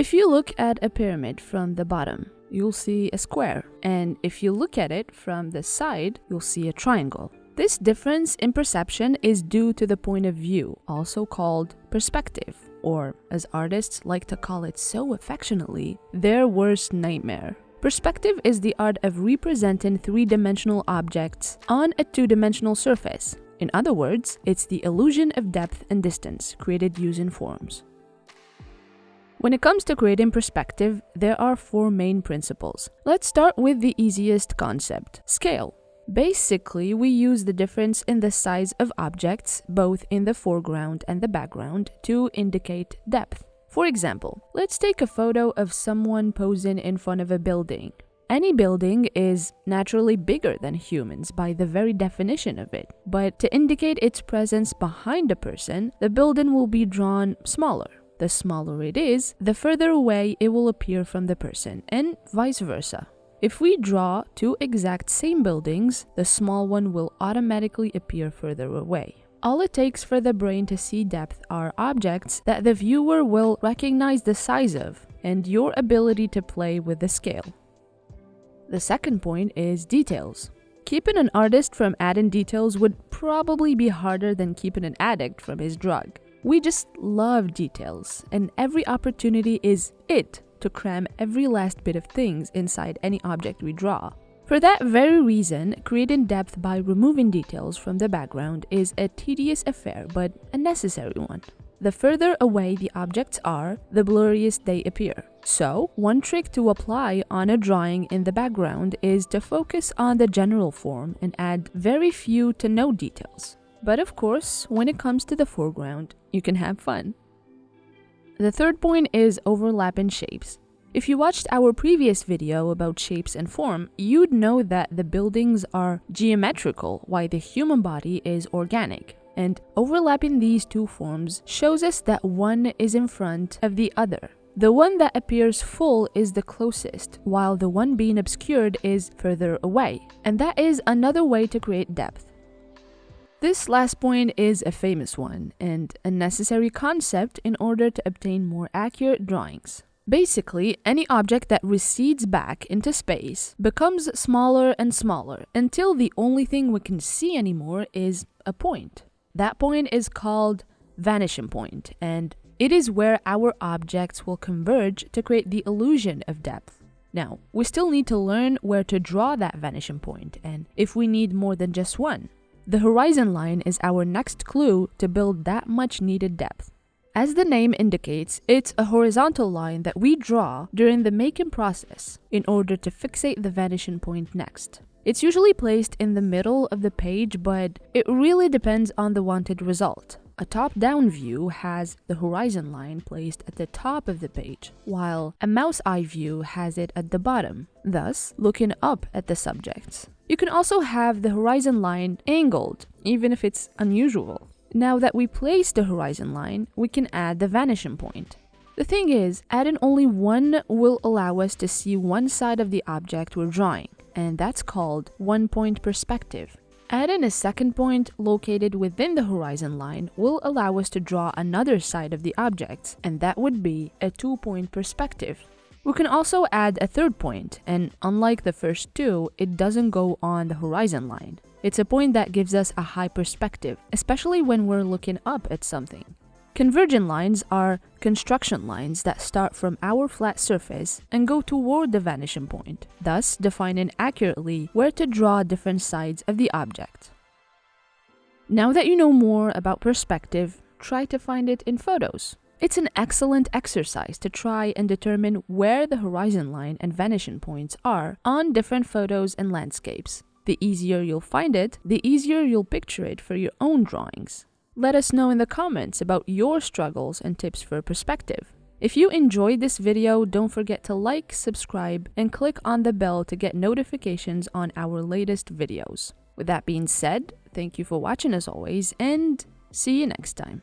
If you look at a pyramid from the bottom, you'll see a square, and if you look at it from the side, you'll see a triangle. This difference in perception is due to the point of view, also called perspective, or as artists like to call it so affectionately, their worst nightmare. Perspective is the art of representing three-dimensional objects on a two-dimensional surface. In other words, it's the illusion of depth and distance created using forms. When it comes to creating perspective, there are four main principles. Let's start with the easiest concept, scale. Basically, we use the difference in the size of objects, both in the foreground and the background, to indicate depth. For example, let's take a photo of someone posing in front of a building. Any building is naturally bigger than humans by the very definition of it, but to indicate its presence behind a person, the building will be drawn smaller. The smaller it is, the further away it will appear from the person, and vice versa. If we draw two exact same buildings, the small one will automatically appear further away. All it takes for the brain to see depth are objects that the viewer will recognize the size of, and your ability to play with the scale. The second point is details. Keeping an artist from adding details would probably be harder than keeping an addict from his drug. We just love details, and every opportunity is it to cram every last bit of things inside any object we draw. For that very reason, creating depth by removing details from the background is a tedious affair, but a necessary one. The further away the objects are, the blurriest they appear. So, one trick to apply on a drawing in the background is to focus on the general form and add very few to no details. But of course, when it comes to the foreground, you can have fun. The third point is overlapping shapes. If you watched our previous video about shapes and form, you'd know that the buildings are geometrical while the human body is organic. And overlapping these two forms shows us that one is in front of the other. The one that appears full is the closest, while the one being obscured is further away. And that is another way to create depth. This last point is a famous one and a necessary concept in order to obtain more accurate drawings. Basically, any object that recedes back into space becomes smaller and smaller until the only thing we can see anymore is a point. That point is called vanishing point, and it is where our objects will converge to create the illusion of depth. Now, we still need to learn where to draw that vanishing point, and if we need more than just one. The horizon line is our next clue to build that much needed depth. As the name indicates, it's a horizontal line that we draw during the making process in order to fixate the vanishing point next. It's usually placed in the middle of the page, but it really depends on the wanted result. A top-down view has the horizon line placed at the top of the page, while a mouse eye view has it at the bottom, thus looking up at the subjects. You can also have the horizon line angled, even if it's unusual. Now that we place the horizon line, we can add the vanishing point. The thing is, adding only one will allow us to see one side of the object we're drawing, and that's called one-point perspective. Adding a second point located within the horizon line will allow us to draw another side of the object, and that would be a two-point perspective. We can also add a third point, and unlike the first two, it doesn't go on the horizon line. It's a point that gives us a high perspective, especially when we're looking up at something. Convergent lines are construction lines that start from our flat surface and go toward the vanishing point, thus defining accurately where to draw different sides of the object. Now that you know more about perspective, try to find it in photos. It's an excellent exercise to try and determine where the horizon line and vanishing points are on different photos and landscapes. The easier you'll find it, the easier you'll picture it for your own drawings. Let us know in the comments about your struggles and tips for perspective. If you enjoyed this video, don't forget to like, subscribe, and click on the bell to get notifications on our latest videos. With that being said, thank you for watching as always, and see you next time.